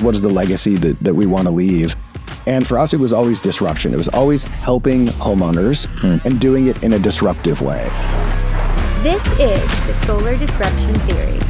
What is the legacy that we want to leave? And for us, it was always disruption. It was always helping homeowners and doing it in a disruptive way. This is the Solar Disruption Theory.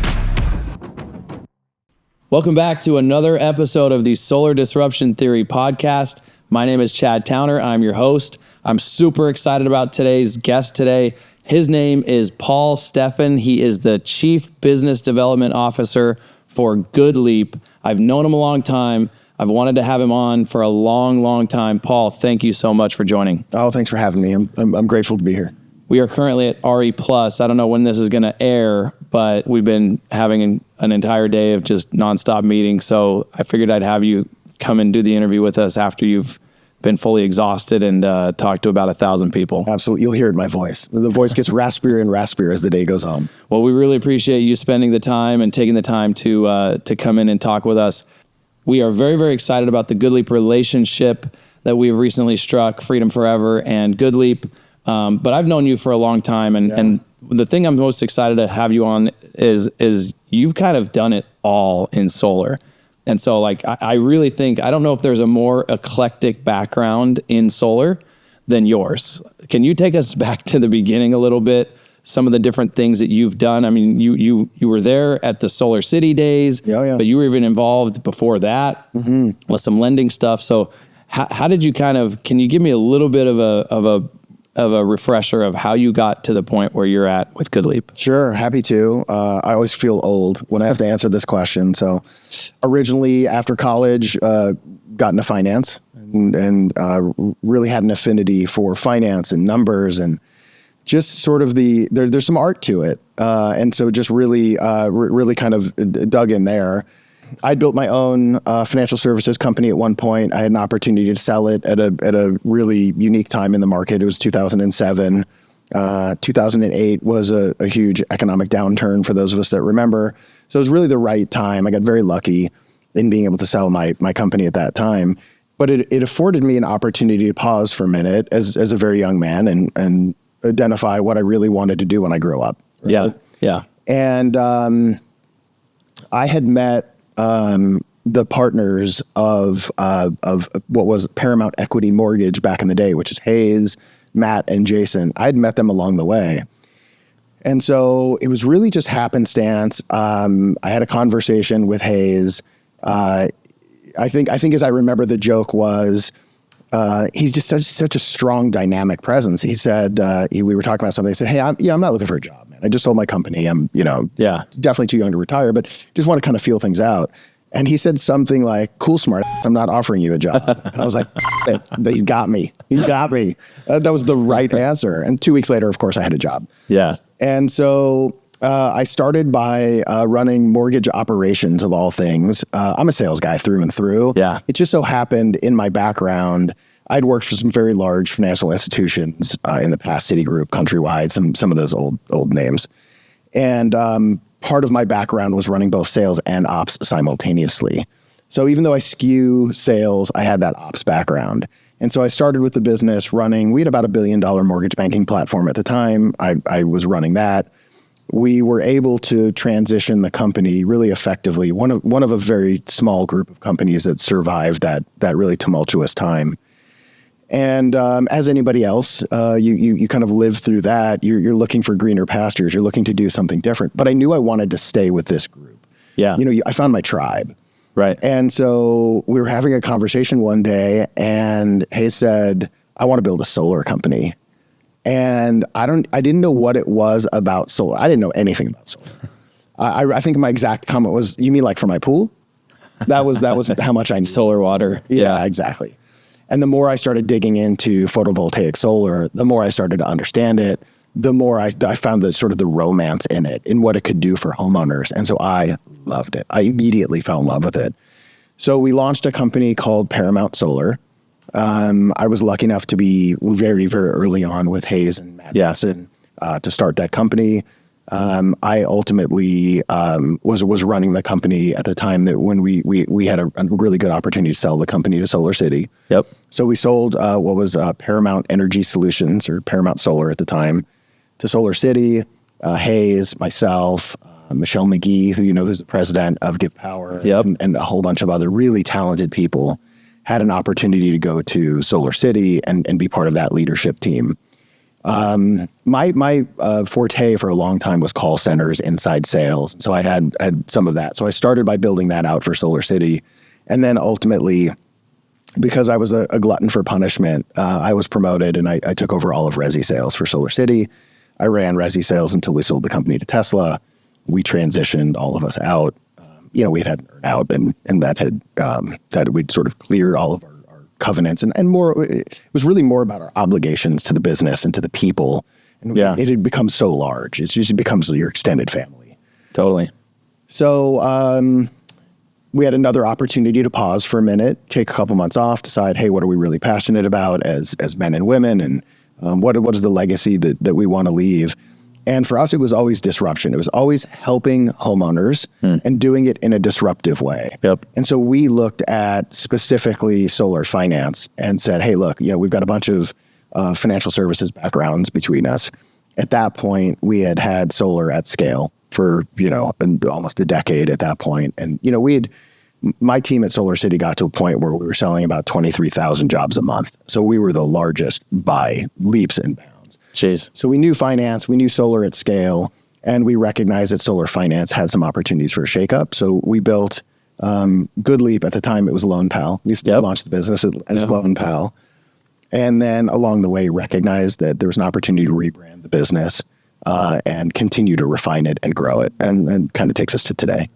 Welcome back to another episode of the Solar Disruption Theory podcast. My name is Chad Towner. I'm your host. I'm super excited about today's guest today. His name is Paul Stephan. He is the Chief Business Development Officer for GoodLeap. I've known him a long time. I've wanted to have him on for a long, long time. Paul, thank you so much for joining. Oh, thanks for having me. I'm grateful to be here. We are currently at RE+. I don't know when this is going to air, but we've been having an entire day of just nonstop meetings. So I figured I'd have you come and do the interview with us after you've been fully exhausted and talked to about 1,000 people. Absolutely. You'll hear it in my voice. The voice gets raspier and raspier as the day goes on. Well, we really appreciate you spending the time and taking the time to come in and talk with us. We are very, very excited about the GoodLeap relationship that we've recently struck, Freedom Forever and GoodLeap. But I've known you for a long time, and the thing I'm most excited to have you on is you've kind of done it all in solar. And so I really think, I don't know if there's a more eclectic background in solar than yours. Can you take us back to the beginning a little bit? Some of the different things that you've done. I mean, you were there at the Solar City days, but you were even involved before that with some lending stuff. So how did you can you give me a little bit of a refresher of how you got to the point where you're at with GoodLeap? Sure, happy to. I always feel old when I have to answer this question. So originally after college, got into finance and really had an affinity for finance and numbers and just sort of there's some art to it. And so just really kind of dug in there. I built my own financial services company at one point. I had an opportunity to sell it at a really unique time in the market. It was 2007. 2008 was a huge economic downturn for those of us that remember. So it was really the right time. I got very lucky in being able to sell my company at that time. But it afforded me an opportunity to pause for a minute as a very young man and identify what I really wanted to do when I grew up. Right? Yeah. And I had met the partners of what was Paramount Equity Mortgage back in the day, which is Hayes, Matt, and Jason. I'd met them along the way. And so it was really just happenstance. I had a conversation with Hayes. I think as I remember, the joke was, he's just such a strong, dynamic presence. He said, we were talking about something. He said, hey, I'm not looking for a job, man. I just sold my company. I'm, definitely too young to retire, but just want to kind of feel things out. And he said something like, cool, smart, I'm not offering you a job. And I was like, he got me. He got me. That was the right answer. And 2 weeks later, of course, I had a job. Yeah. And so I started by running mortgage operations of all things. I'm a sales guy through and through. Yeah. It just so happened in my background, I'd worked for some very large financial institutions in the past, Citigroup, Countrywide, some of those old names. And part of my background was running both sales and ops simultaneously. So even though I skew sales, I had that ops background. And so I started with the business running, we had about $1 billion mortgage banking platform at the time. I was running that. We were able to transition the company really effectively, one of a very small group of companies that survived that really tumultuous time. And as anybody else, you kind of live through that. You're looking for greener pastures. You're looking to do something different. But I knew I wanted to stay with this group. Yeah. I found my tribe. Right. And so we were having a conversation one day, and Hayes said, I want to build a solar company. And I didn't know what it was about solar. I didn't know anything about solar. I think my exact comment was, you mean like for my pool? That was how much I knew. Solar water. Yeah, exactly. And the more I started digging into photovoltaic solar, the more I started to understand it, the more I found the sort of the romance in it, in what it could do for homeowners. And so I loved it. I immediately fell in love with it. So we launched a company called Paramount Solar. I was lucky enough to be very, very early on with Hayes and Matt Jackson to start that company. I ultimately was running the company at the time that when we had a really good opportunity to sell the company to Solar City. Yep. So we sold what was Paramount Energy Solutions, or Paramount Solar at the time, to Solar City, Hayes, myself, Michelle McGee, who's the president of Give Power, Yep. and a whole bunch of other really talented people, had an opportunity to go to Solar City and be part of that leadership team. My forte for a long time was call centers, inside sales. So I had some of that. So I started by building that out for Solar City. And then ultimately, because I was a glutton for punishment, I was promoted and I took over all of Resi sales for Solar City. I ran Resi sales until we sold the company to Tesla. We transitioned all of us out. We had an earn out and that we'd sort of cleared all of our covenants and more. It was really more about our obligations to the business and to the people. And it had become so large. It becomes your extended family. Totally. So we had another opportunity to pause for a minute, take a couple months off, decide, hey, what are we really passionate about as men and women? And what is the legacy that we want to leave? And for us, it was always disruption. It was always helping homeowners and doing it in a disruptive way. Yep. And so we looked at specifically solar finance and said, hey, look, we've got a bunch of financial services backgrounds between us. At that point, we had solar at scale for, almost a decade at that point. And, my team at Solar City got to a point where we were selling about 23,000 jobs a month. So we were the largest by leaps and bounds. Jeez. So we knew finance, we knew solar at scale, and we recognized that solar finance had some opportunities for a shakeup. So we built GoodLeap. At the time, it was Loan Pal. We launched the business as Loan Pal. And then along the way, recognized that there was an opportunity to rebrand the business and continue to refine it and grow it. And kind of takes us to today.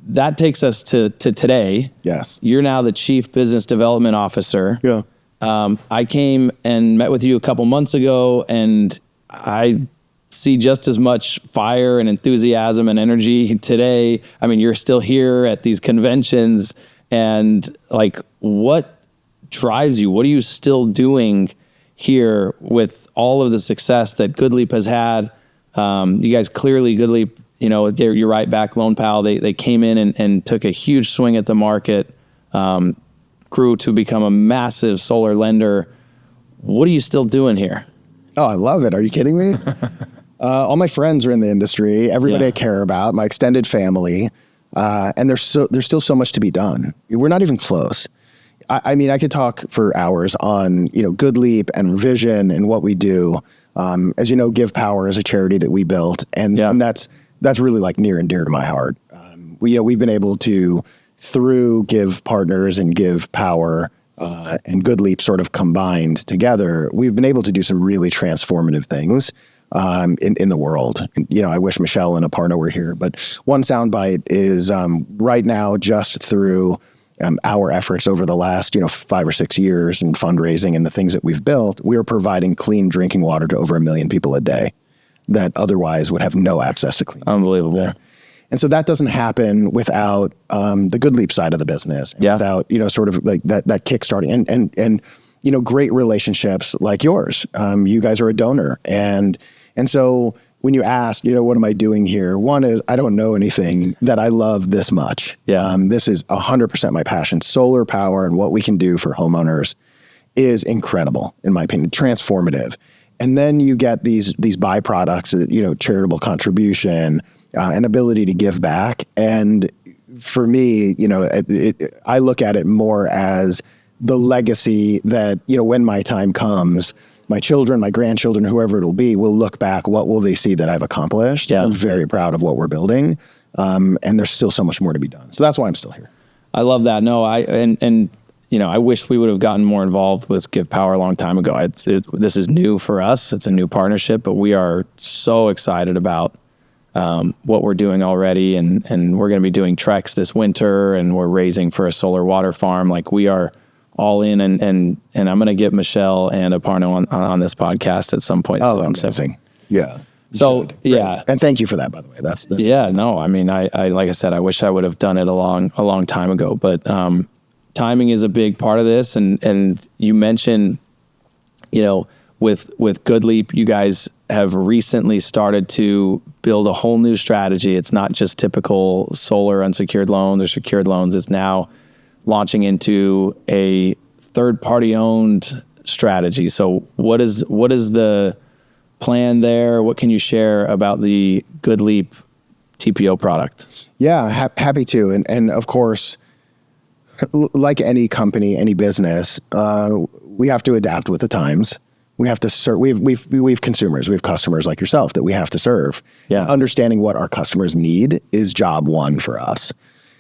That takes us to today. Yes. You're now the Chief Business Development Officer. Yeah. I came and met with you a couple months ago, and I see just as much fire and enthusiasm and energy today. I mean, you're still here at these conventions, and what drives you? What are you still doing here with all of the success that GoodLeap has had? You guys clearly, GoodLeap, you're right back, Loan Pal. They came in and took a huge swing at the market, grew to become a massive solar lender. What are you still doing here? Oh, I love it. Are you kidding me? All my friends are in the industry. Everybody I care about, my extended family, and there's still so much to be done. We're not even close. I mean, I could talk for hours on GoodLeap and vision and what we do. As you know, Give Power is a charity that we built, and that's really near and dear to my heart. We've been able to, through Give Partners and Give Power and GoodLeap sort of combined together, we've been able to do some really transformative things in the world. I wish Michelle and Aparna were here, but one soundbite is right now, just through our efforts over the last 5 or 6 years in fundraising and the things that we've built, we are providing clean drinking water to over 1 million people a day that otherwise would have no access to clean Unbelievable. water. And so that doesn't happen without the GoodLeap side of the business, and without sort of that kickstarting and great relationships like yours. You guys are a donor, and so when you ask, what am I doing here? One is, I don't know anything that I love this much. This is 100% my passion. Solar power and what we can do for homeowners is incredible, in my opinion, transformative. And then you get these byproducts, charitable contribution, an ability to give back. And for me, I look at it more as the legacy that, when my time comes, my children, my grandchildren, whoever it'll be, will look back. What will they see that I've accomplished? I'm very proud of what we're building. And there's still so much more to be done. So that's why I'm still here. I love that. No, I wish we would have gotten more involved with Give Power a long time ago. This is new for us. It's a new partnership, but we are so excited about what we're doing already. And we're going to be doing treks this winter, and we're raising for a solar water farm. We are all in, and I'm going to get Michelle and Aparna on this podcast at some point. Oh, amazing. Yeah. So, And thank you for that, by the way. That's no, I mean, I like I said, I wish I would have done it a long time ago, but timing is a big part of this. And you mentioned, with GoodLeap, you guys have recently started to build a whole new strategy. It's not just typical solar unsecured loans or secured loans. It's now launching into a third-party owned strategy. So what is the plan there? What can you share about the GoodLeap TPO product. Yeah, happy to. And of course, like any company, any business, we have to adapt with the times. We have to serve. We've consumers, we have customers like yourself that we have to serve. Yeah. Understanding what our customers need is job one for us.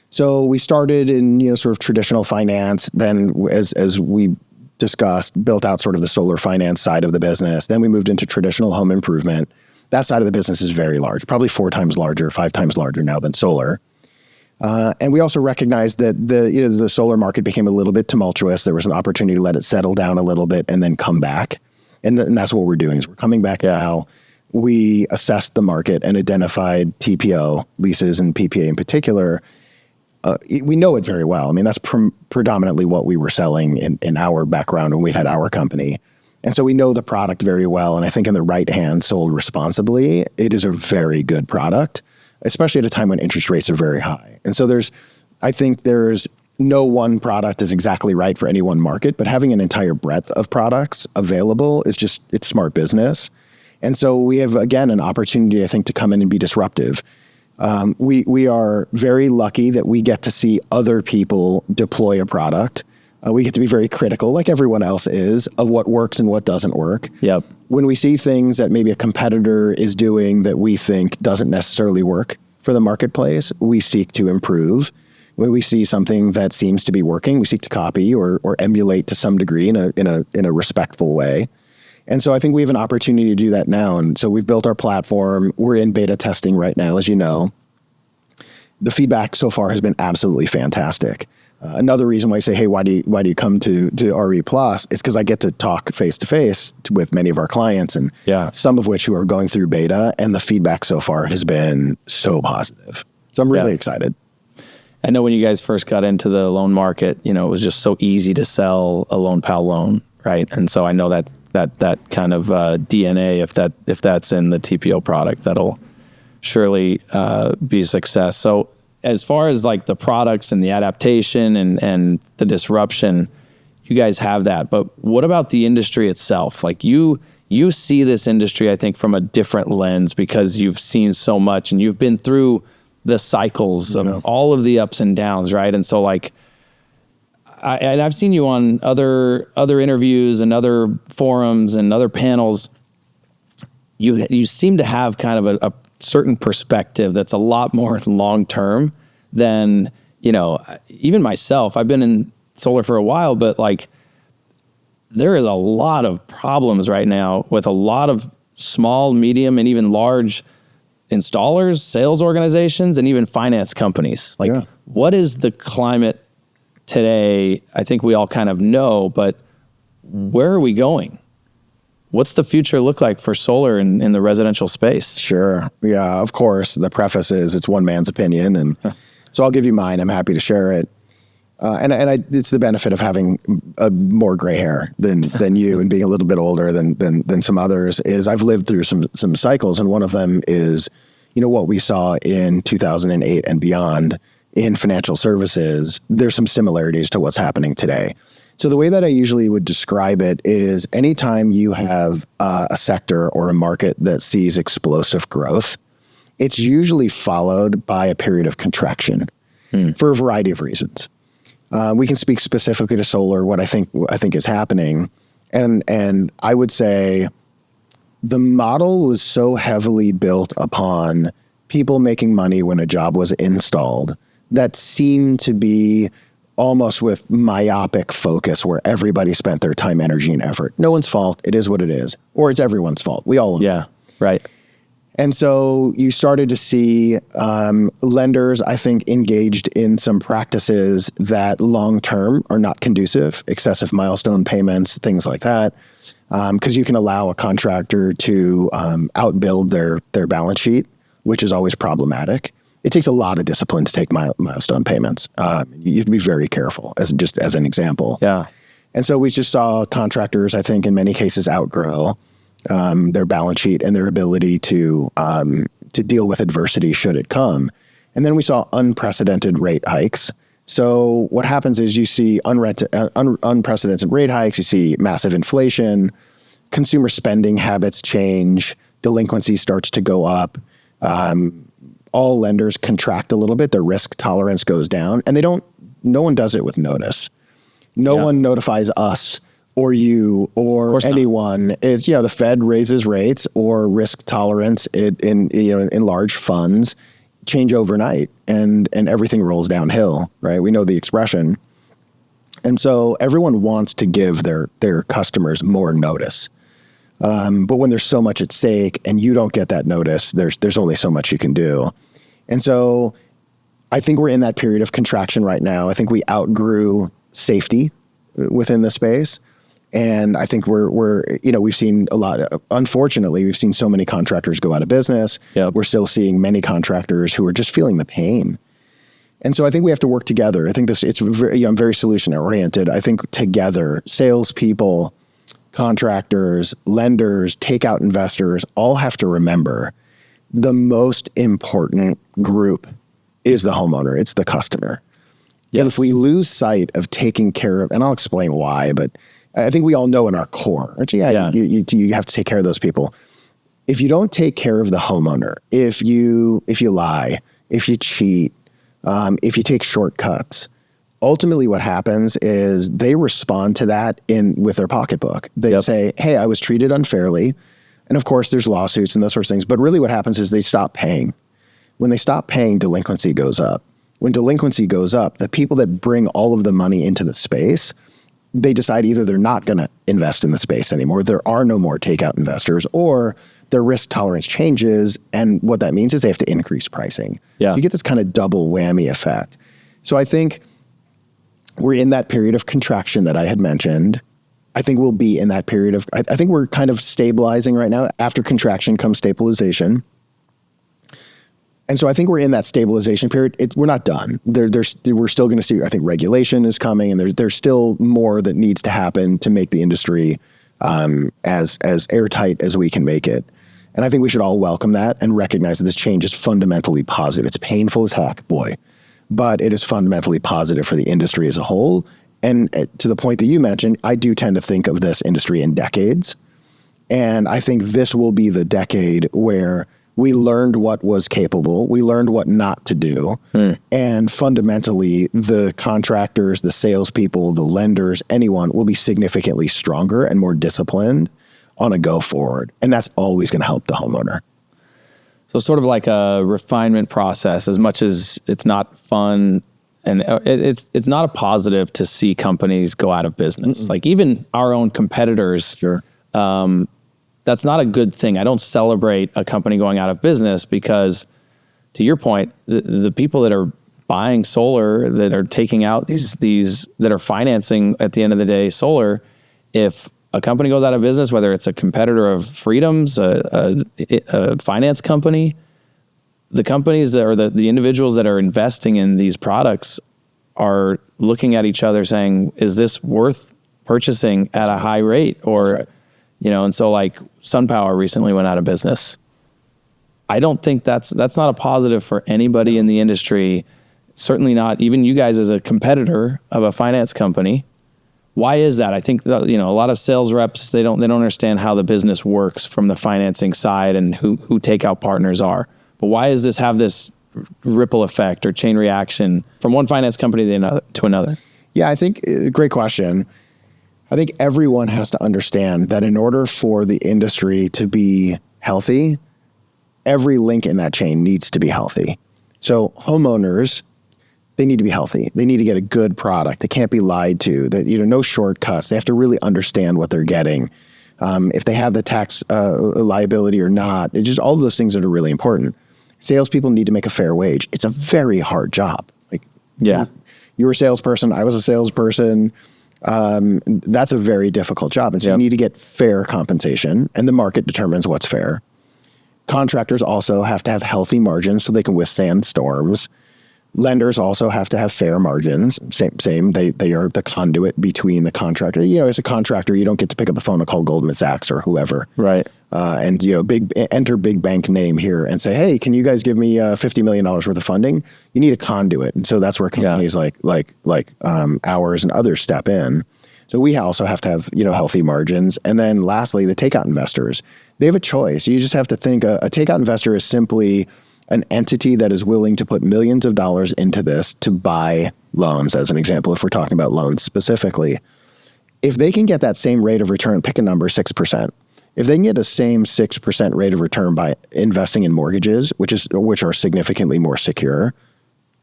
So we started in sort of traditional finance. Then, as we discussed, built out sort of the solar finance side of the business. Then we moved into traditional home improvement. That side of the business is very large, probably 4 times larger, 5 times larger now than solar. And we also recognized that the solar market became a little bit tumultuous. There was an opportunity to let it settle down a little bit and then come back. And that's what we're doing is we're coming back now. We assessed the market and identified TPO leases and PPA in particular. We know it very well. I mean, that's predominantly what we were selling in our background when we had our company. And so we know the product very well. And I think in the right hands, sold responsibly, it is a very good product, especially at a time when interest rates are very high. And so I think there's no one product is exactly right for any one market, but having an entire breadth of products available it's smart business. And so we have, again, an opportunity, I think, to come in and be disruptive. We are very lucky that we get to see other people deploy a product. We get to be very critical, like everyone else is, of what works and what doesn't work. Yep. When we see things that maybe a competitor is doing that we think doesn't necessarily work for the marketplace, we seek to improve. When we see something that seems to be working, we seek to copy or emulate to some degree in a respectful way. And so I think we have an opportunity to do that now. And so we've built our platform. We're in beta testing right now, as you know. The feedback so far has been absolutely fantastic. Another reason why I say, hey, why do you come to RE Plus? It's because I get to talk face to face with many of our clients, and some of which who are going through beta, and the feedback so far has been so positive. So I'm really excited. I know when you guys first got into the loan market, it was just so easy to sell a Loan Pal loan, right? And so I know that kind of DNA, if that's in the TPO product, that'll surely be a success. So as far as like the products and the adaptation and the disruption, you guys have that. But what about the industry itself? Like you see this industry, I think, from a different lens because you've seen so much and you've been through the cycles of all of the ups and downs, right? And so like, I've seen you on other interviews and other forums and other panels. You seem to have kind of a certain perspective that's a lot more long term than even myself. I've been in solar for a while, but like there is a lot of problems right now with a lot of small, medium, and even large installers, sales organizations, and even finance companies. Like, what is the climate today? I think we all kind of know, but where are we going? What's the future look like for solar in the residential space? Sure. Yeah, of course. The preface is it's one man's opinion, and so I'll give you mine. I'm happy to share it. It's the benefit of having more gray hair than you and being a little bit older than some others is I've lived through some cycles, and one of them is what we saw in 2008 and beyond in financial services. There's some similarities to what's happening today. So the way that I usually would describe it is anytime you have a sector or a market that sees explosive growth, it's usually followed by a period of contraction for a variety of reasons. We can speak specifically to solar, what I think is happening. And I would say the model was so heavily built upon people making money when a job was installed that seemed to be almost with myopic focus where everybody spent their time, energy, and effort. No one's fault. It is what it is. Or it's everyone's fault. We all know. Yeah, right. And so you started to see lenders, I think, engaged in some practices that long-term are not conducive, excessive milestone payments, things like that, because you can allow a contractor to outbuild their balance sheet, which is always problematic. It takes a lot of discipline to take milestone payments. You have to be very careful, as an example. Yeah. And so we just saw contractors, I think, in many cases outgrow their balance sheet and their ability to deal with adversity should it come. And then we saw unprecedented rate hikes. So what happens is you see unprecedented rate hikes, you see massive inflation, consumer spending habits change, delinquency starts to go up. all lenders contract a little bit. Their risk tolerance goes down, and no one does it with notice. No one notifies us or you or anyone. Is, the Fed raises rates or risk tolerance in large funds change overnight, and everything rolls downhill, right? We know the expression. And so everyone wants to give their customers more notice. But when there's so much at stake and you don't get that notice, there's only so much you can do. And so I think we're in that period of contraction right now. I think we outgrew safety within the space. And I think we've seen a lot. Unfortunately, we've seen so many contractors go out of business. Yep. We're still seeing many contractors who are just feeling the pain. And so I think we have to work together. I think I'm very solution oriented. I think together, salespeople, contractors, lenders, takeout investors all have to remember the most important group is the homeowner. It's the customer. Yes. And if we lose sight of taking care of, and I'll explain why, but I think we all know in our core, you have to take care of those people. If you don't take care of the homeowner, if you lie, if you cheat, if you take shortcuts, ultimately what happens is they respond to that with their pocketbook. They say, hey, I was treated unfairly. And of course there's lawsuits and those sorts of things. But really what happens is they stop paying. When they stop paying, delinquency goes up. When delinquency goes up, the people that bring all of the money into the space, they decide either they're not going to invest in the space anymore, there are no more takeout investors, or their risk tolerance changes. And what that means is they have to increase pricing. Yeah. You get this kind of double whammy effect. So I think we're in that period of contraction that I had mentioned. I think we'll be in that period of, I think we're kind of stabilizing right now. After contraction comes stabilization. And so I think we're in that stabilization period. We're not done. We're still going to see, I think regulation is coming, and there's still more that needs to happen to make the industry as airtight as we can make it. And I think we should all welcome that and recognize that this change is fundamentally positive. It's painful as heck, boy, but it is fundamentally positive for the industry as a whole. And to the point that you mentioned, I do tend to think of this industry in decades. And I think this will be the decade where we learned what was capable, we learned what not to do, and fundamentally the contractors, the salespeople, the lenders, anyone will be significantly stronger and more disciplined on a go forward. And that's always going to help the homeowner. So sort of like a refinement process, as much as it's not fun and it's not a positive to see companies go out of business. Like even our own competitors, that's not a good thing. I don't celebrate a company going out of business because, to your point, the people that are buying solar, that are taking out these that are financing at the end of the day solar, if a company goes out of business, whether it's a competitor of Freedom's, a finance company, the companies or the individuals that are investing in these products are looking at each other saying, is this worth purchasing at a high rate? Or and so like SunPower recently went out of business. I don't think that's not a positive for anybody in the industry. Certainly not even you guys as a competitor of a finance company. Why is that? I think that, a lot of sales reps, they don't understand how the business works from the financing side and who Takeout Partners are. But why does this have this ripple effect or chain reaction from one finance company to another? Yeah, I think great question. I think everyone has to understand that in order for the industry to be healthy, every link in that chain needs to be healthy. So homeowners, they need to be healthy. They need to get a good product. They can't be lied to. That no shortcuts. They have to really understand what they're getting. If they have the tax liability or not, it's just all of those things that are really important. Salespeople need to make a fair wage. It's a very hard job. You were a salesperson. I was a salesperson. That's a very difficult job. And so you need to get fair compensation, and the market determines what's fair. Contractors also have to have healthy margins so they can withstand storms. Lenders also have to have fair margins. Same. They are the conduit between the contractor. As a contractor, you don't get to pick up the phone and call Goldman Sachs or whoever. Right. And big bank name here and say, hey, can you guys give me $50 million worth of funding? You need a conduit. And so that's where companies like ours and others step in. So we also have to have, healthy margins. And then lastly, the takeout investors, they have a choice. You just have to think a takeout investor is simply an entity that is willing to put millions of dollars into this to buy loans, as an example, if we're talking about loans specifically, if they can get that same rate of return, pick a number, 6%. If they can get a same 6% rate of return by investing in mortgages, which are significantly more secure,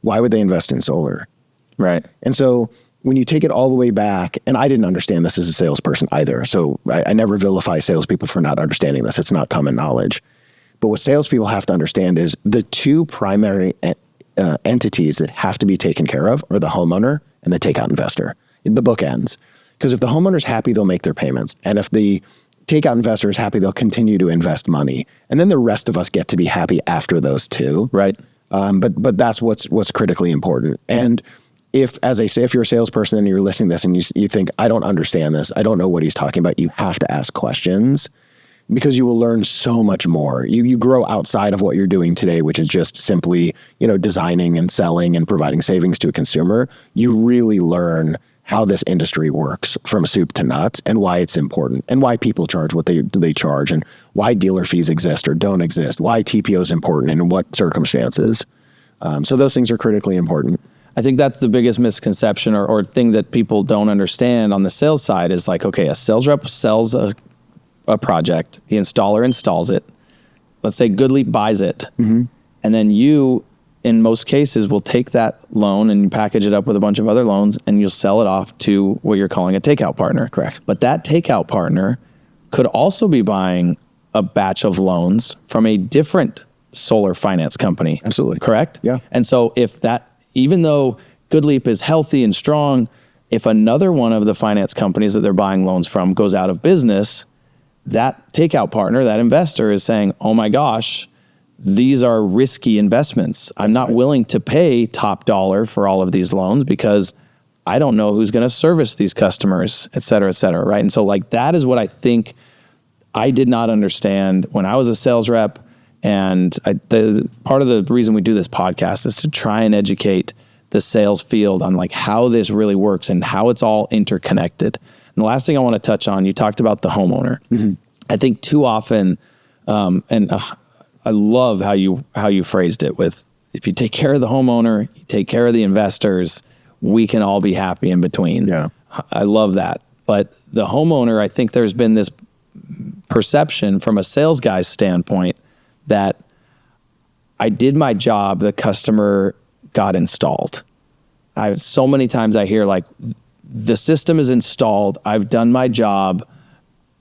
why would they invest in solar? Right. And so when you take it all the way back, and I didn't understand this as a salesperson either, so I never vilify salespeople for not understanding this. It's not common knowledge. But what salespeople have to understand is the two primary entities that have to be taken care of are the homeowner and the takeout investor. The book ends. Because if the homeowner's happy, they'll make their payments. And if the takeout investor is happy, they'll continue to invest money. And then the rest of us get to be happy after those two. Right. But that's what's critically important. And if, as I say, if you're a salesperson and you're listening to this and you think, I don't understand this, I don't know what he's talking about, you have to ask questions because you will learn so much more. You grow outside of what you're doing today, which is just simply, designing and selling and providing savings to a consumer. You really learn how this industry works from soup to nuts and why it's important and why people charge what they charge and why dealer fees exist or don't exist, why TPO is important and in what circumstances. So those things are critically important. I think that's the biggest misconception or thing that people don't understand on the sales side is like, okay, a sales rep sells a project, the installer installs it. Let's say GoodLeap buys it. Mm-hmm. And then you, in most cases, will take that loan and package it up with a bunch of other loans and you'll sell it off to what you're calling a takeout partner. Correct. But that takeout partner could also be buying a batch of loans from a different solar finance company. Absolutely. Correct? Yeah. And so even though GoodLeap is healthy and strong, if another one of the finance companies that they're buying loans from goes out of business, that takeout partner, that investor is saying, oh my gosh, these are risky investments. I'm not willing to pay top dollar for all of these loans because I don't know who's going to service these customers, et cetera, right? And so that is what I think I did not understand when I was a sales rep. And part of the reason we do this podcast is to try and educate the sales field on how this really works and how it's all interconnected. And the last thing I want to touch on, you talked about the homeowner. Mm-hmm. I think too often, I love how you phrased it with, if you take care of the homeowner, you take care of the investors, we can all be happy in between. Yeah. I love that. But the homeowner, I think there's been this perception from a sales guy's standpoint that I did my job, the customer got installed. So many times I hear the system is installed, I've done my job,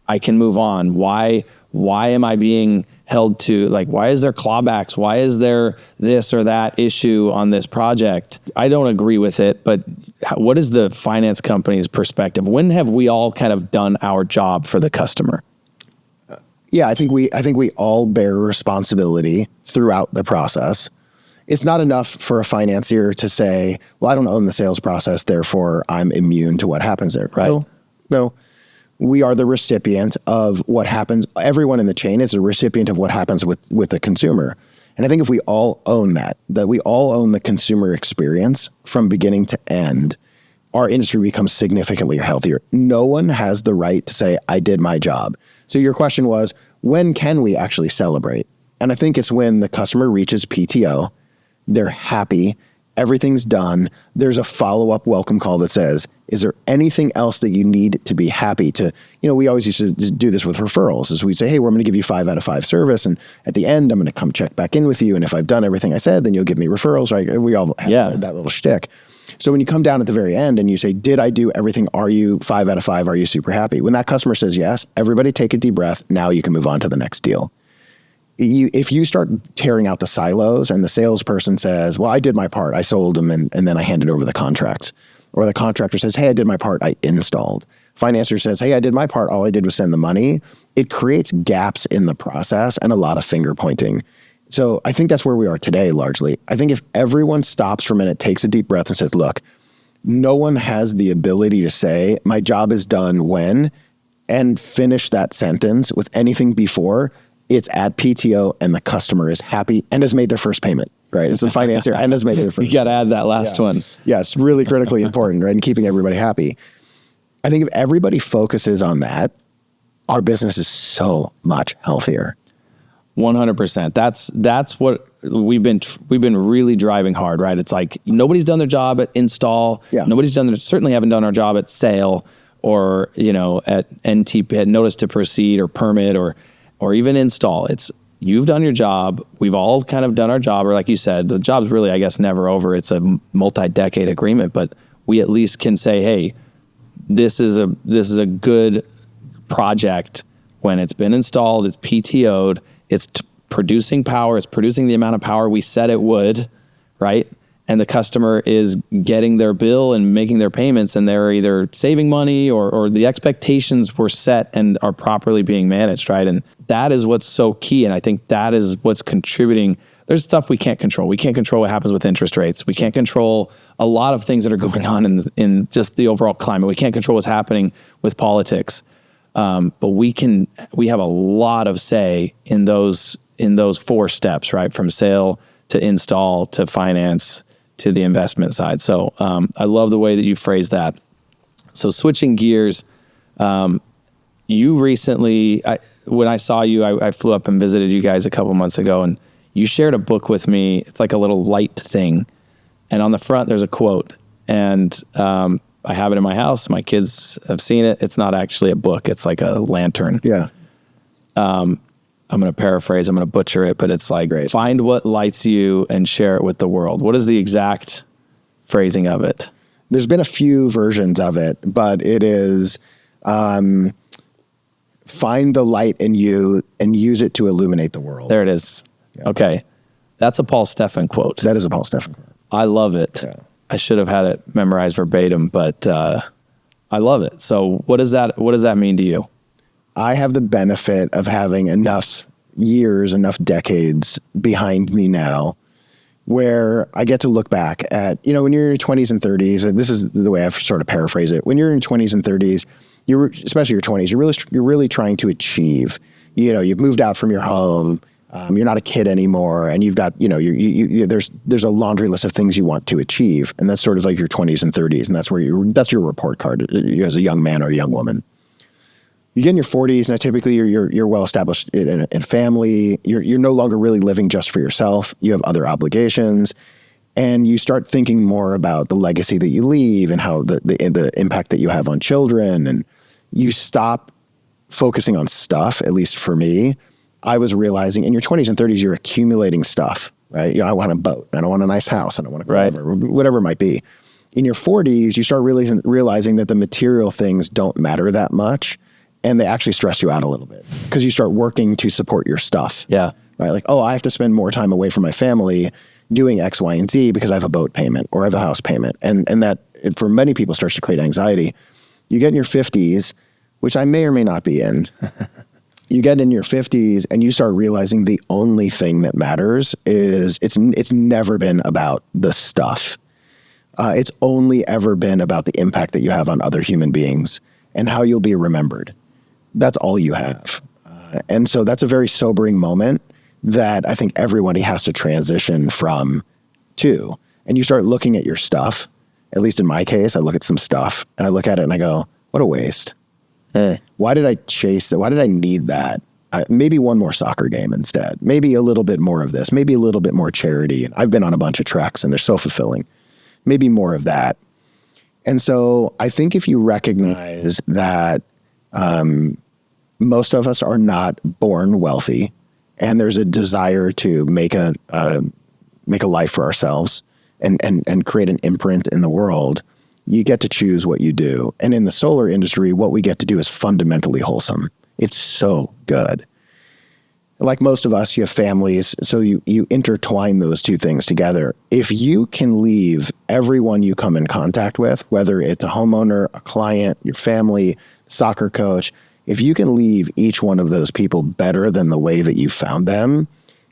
I can move on. Why am I being held to, why is there clawbacks? Why is there this or that issue on this project? I don't agree with it, but what is the finance company's perspective? When have we all kind of done our job for the customer? Yeah, I think we all bear responsibility throughout the process. It's not enough for a financier to say, well, I don't own the sales process, therefore I'm immune to what happens there. Right. No. We are the recipient of what happens. Everyone in the chain is a recipient of what happens with the consumer. And I think if we all own that we all own the consumer experience from beginning to end, our industry becomes significantly healthier. No one has the right to say, I did my job. So your question was, when can we actually celebrate? And I think it's when the customer reaches PTO, they're happy, everything's done. There's a follow-up welcome call that says, is there anything else that you need to be happy to, we always used to do this with referrals, is we'd say, hey, we're going to give you 5 out of 5 service. And at the end, I'm going to come check back in with you. And if I've done everything I said, then you'll give me referrals, right? We all have that little shtick. So when you come down at the very end and you say, did I do everything? Are you 5 out of 5? Are you super happy? When that customer says yes, everybody take a deep breath. Now you can move on to the next deal. If you start tearing out the silos and the salesperson says, well, I did my part, I sold them and then I handed over the contracts. Or the contractor says, hey, I did my part, I installed. Financier says, hey, I did my part, all I did was send the money. It creates gaps in the process and a lot of finger pointing. So I think that's where we are today largely. I think if everyone stops for a minute, takes a deep breath and says, look, no one has the ability to say, my job is done when, and finish that sentence with anything before, it's at PTO and the customer is happy and has made their first payment, right? It's the financier and has made their first. You got to add that last one. Yeah, it's really critically important, right? And keeping everybody happy. I think if everybody focuses on that, our business is so much healthier. 100%. That's what we've been really driving hard, right? It's like nobody's done their job at install. Yeah. Certainly haven't done our job at sale or, at NTP, at notice to proceed or permit or even install. It's you've done your job. We've all kind of done our job, or like you said, the job's really, I guess, never over. It's a multi-decade agreement, but we at least can say, hey, this is a good project when it's been installed, it's PTO'd, it's producing power, it's producing the amount of power we said it would, right? And the customer is getting their bill and making their payments, and they're either saving money or the expectations were set and are properly being managed, right? And that is what's so key. And I think that is what's contributing. There's stuff we can't control. We can't control what happens with interest rates. We can't control a lot of things that are going on in just the overall climate. We can't control what's happening with politics. But we have a lot of say in those 4 steps, right? From sale to install to finance to the investment side. So I love the way that you phrased that. So switching gears, you recently, when I saw you, I flew up and visited you guys a couple months ago, and you shared a book with me. It's like a little light thing. And on the front, there's a quote. And I have it in my house. My kids have seen it. It's not actually a book. It's like a lantern. Yeah. I'm going to paraphrase. I'm going to butcher it, but it's like, Great. Find what lights you and share it with the world. What is the exact phrasing of it? There's been a few versions of it, but it is find the light in you and use it to illuminate the world. There it is. Yeah. Okay. That's a Paul Stephan quote. That is a Paul Stephan quote. I love it. Yeah. I should have had it memorized verbatim, but I love it. So what does that mean to you? I have the benefit of having enough years, enough decades behind me now where I get to look back at, when you're in your 20s and 30s, and this is the way I've sort of paraphrased it. When you're in your 20s and 30s, especially your 20s, you're really trying to achieve. You've moved out from your home. You're not a kid anymore, and you've got, there's a laundry list of things you want to achieve, and that's sort of like your 20s and 30s, and that's your report card as a young man or a young woman. You get in your 40s, and typically you're well established in family. You're no longer really living just for yourself. You have other obligations, and you start thinking more about the legacy that you leave and how the impact that you have on children, and you stop focusing on stuff. At least for me, I was realizing in your 20s and 30s you're accumulating stuff, right? I want a boat, and I want a nice house, and I want whatever it might be. In your 40s, you start realizing that the material things don't matter that much. And they actually stress you out a little bit because you start working to support your stuff. Yeah. Right. Like, I have to spend more time away from my family doing X, Y, and Z because I have a boat payment or I have a house payment. And that for many people starts to create anxiety. You get in your 50s, which I may or may not be in. You get in your 50s and you start realizing the only thing that matters is it's never been about the stuff. It's only ever been about the impact that you have on other human beings and how you'll be remembered. That's all you have. And so that's a very sobering moment that I think everybody has to transition from to. And you start looking at your stuff. At least in my case, I look at some stuff and I look at it and I go, what a waste. Why did I chase that? Why did I need that? Maybe one more soccer game instead. Maybe a little bit more of this. Maybe a little bit more charity. And I've been on a bunch of treks and they're so fulfilling. Maybe more of that. And so I think if you recognize that most of us are not born wealthy, and there's a desire to make a life for ourselves and create an imprint in the world, you get to choose what you do. And in the solar industry, what we get to do is fundamentally wholesome. It's so good. Like most of us, you have families, so you intertwine those two things together. If you can leave everyone you come in contact with, whether it's a homeowner, a client, your family, soccer coach, if you can leave each one of those people better than the way that you found them,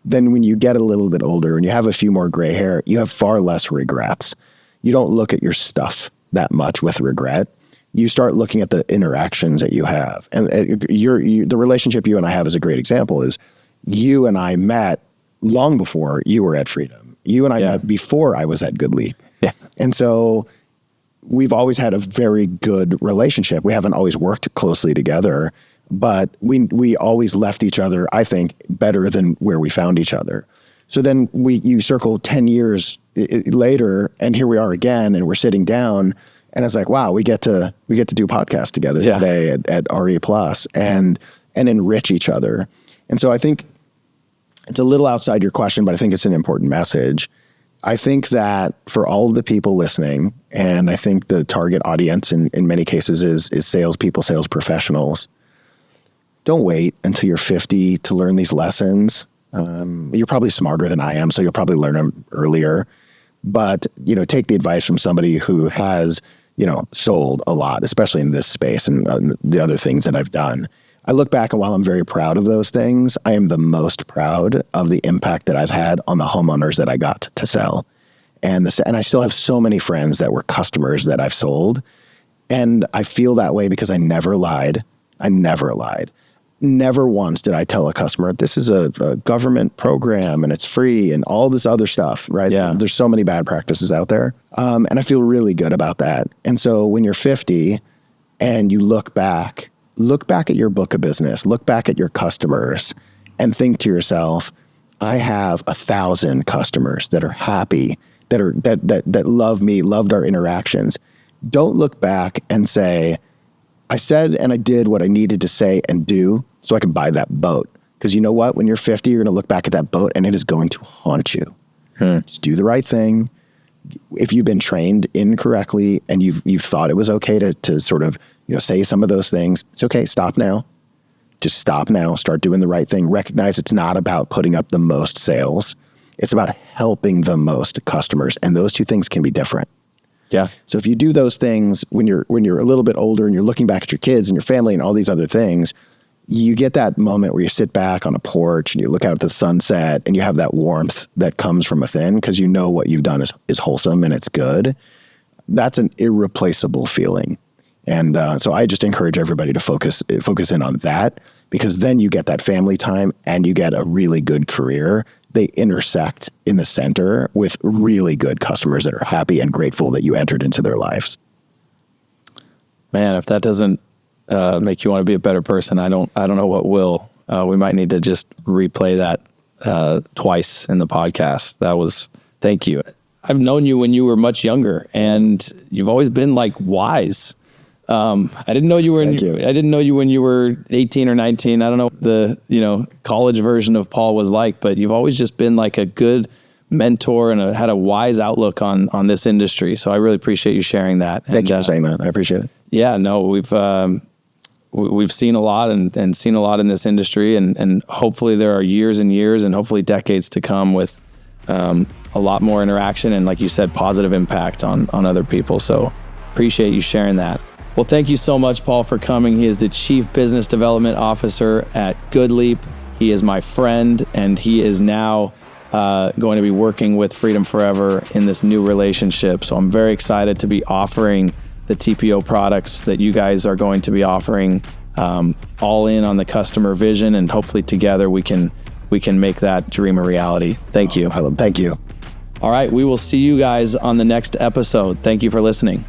then when you get a little bit older and you have a few more gray hair, you have far less regrets. You don't look at your stuff that much with regret. You start looking at the interactions that you have. And the relationship you and I have is a great example is you and I met long before you were at Freedom. You and I met before I was at GoodLeap. Yeah. And so we've always had a very good relationship. We haven't always worked closely together, but we always left each other, I think, better than where we found each other. So then you circle 10 years later, and here we are again, and we're sitting down, and it's like, wow, we get to do podcasts together today at RE Plus and enrich each other. And so I think it's a little outside your question, but I think it's an important message. I think that for all of the people listening, and I think the target audience in many cases is salespeople, sales professionals, don't wait until you're 50 to learn these lessons. You're probably smarter than I am, so you'll probably learn them earlier. But, take the advice from somebody who has, sold a lot, especially in this space and the other things that I've done. I look back, and while I'm very proud of those things, I am the most proud of the impact that I've had on the homeowners that I got to sell. And I still have so many friends that were customers that I've sold. And I feel that way because I never lied. Never once did I tell a customer, this is a government program and it's free and all this other stuff, right? Yeah. There's so many bad practices out there. And I feel really good about that. And so when you're 50 and you look back at your book of business, look back at your customers and think to yourself, I have 1,000 customers that are happy, that love me, loved our interactions. Don't look back and say, I said and I did what I needed to say and do so I could buy that boat. Because you know what? When you're 50, you're going to look back at that boat and it is going to haunt you. Just do the right thing. If you've been trained incorrectly and you've thought it was okay to sort of say some of those things, it's okay. Stop now. Just stop now. Start doing the right thing. Recognize it's not about putting up the most sales. It's about helping the most customers. And those two things can be different. Yeah. So if you do those things when you're a little bit older and you're looking back at your kids and your family and all these other things, you get that moment where you sit back on a porch and you look out at the sunset and you have that warmth that comes from within because you know what you've done is wholesome and it's good. That's an irreplaceable feeling. And so I just encourage everybody to focus in on that, because then you get that family time and you get a really good career. They intersect in the center with really good customers that are happy and grateful that you entered into their lives. Man, if that doesn't make you want to be a better person, I don't know what will. We might need to just replay that twice in the podcast. Thank you. I've known you when you were much younger, and you've always been wise. I didn't know you were. I didn't know you when you were 18 or 19. I don't know what the college version of Paul was like, but you've always just been a good mentor and had a wise outlook on this industry. So I really appreciate you sharing that. Thank you for saying that. I appreciate it. Yeah, no, we've seen a lot and seen a lot in this industry, and hopefully there are years and years and hopefully decades to come with a lot more interaction and, like you said, positive impact on other people. So appreciate you sharing that. Well, thank you so much, Paul, for coming. He is the Chief Business Development Officer at GoodLeap. He is my friend, and he is now going to be working with Freedom Forever in this new relationship. So I'm very excited to be offering the TPO products that you guys are going to be offering, all in on the customer vision, and hopefully together we can make that dream a reality. Thank you. Thank you. All right, we will see you guys on the next episode. Thank you for listening.